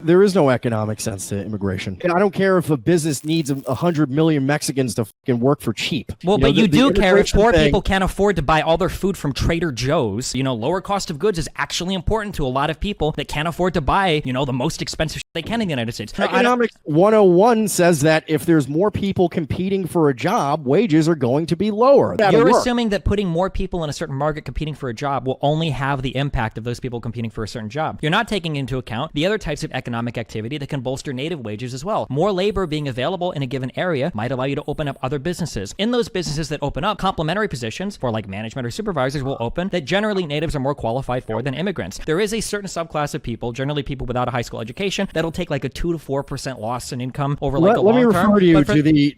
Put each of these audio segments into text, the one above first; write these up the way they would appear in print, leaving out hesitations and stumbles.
There is no economic sense to immigration. I don't care if a business needs 100 million Mexicans to fucking work for cheap. Well, but you do care if poor people can't afford to buy all their food from Trader Joe's. Lower cost of goods is actually important to a lot of people that can't afford to buy, the most expensive shit they can in the United States. Economics 101 says that if there's more people competing for a job, wages are going to be lower. You're assuming that putting more people in a certain market competing for a job will only have the impact of those people competing for a certain job. You're not taking into account the other types of economic activity that can bolster native wages as well. More labor being available in a given area might allow you to open up other businesses. In those businesses that open up, complementary positions for like management or supervisors will open that generally natives are more qualified for than immigrants. There is a certain subclass of people, generally people without a high school education, that'll take like a 2 to 4% loss in income over like a long term. Let me refer you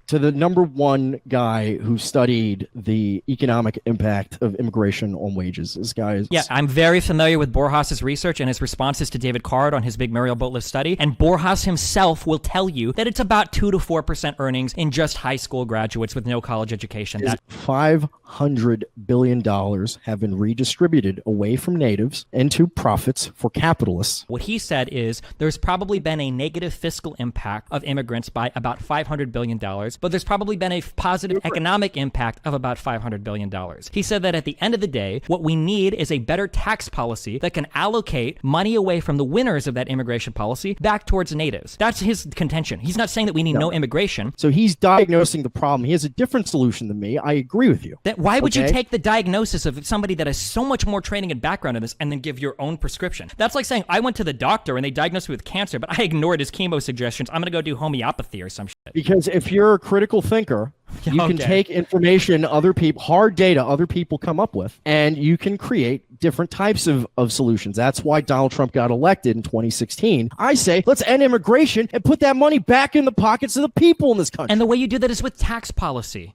to the number one guy who studied the economic impact of immigration on wages. This guy is... Yeah, I'm very familiar with Borjas's research and his responses to David Card on his big Mariel Boatlift study, and Borjas himself will tell you that it's about 2 to 4% earnings in just high school graduates with no college education. $500 billion have been redistributed away from natives into profits for capitalists. What he said is there's probably been a negative fiscal impact of immigrants by about $500 billion, but there's probably been a positive economic impact of about $500 billion. He said that at the end of the day, what we need is a better tax policy that can allocate money away from the winners of that immigration policy back towards natives. That's his contention. He's not saying that we need no immigration. So he's diagnosing the problem. He has a different solution than me. I agree with you. Why would you take the diagnosis of somebody that has so much more training and background in this and then give your own prescription? That's like saying I went to the doctor and they diagnosed me with cancer, but I ignored his chemo suggestions. I'm going to go do homeopathy or some shit. Because if you're a critical thinker, you can take information other people, hard data other people come up with, and you can create different types of solutions. That's why Donald Trump got elected in 2016. I say, let's end immigration and put that money back in the pockets of the people in this country. And the way you do that is with tax policy.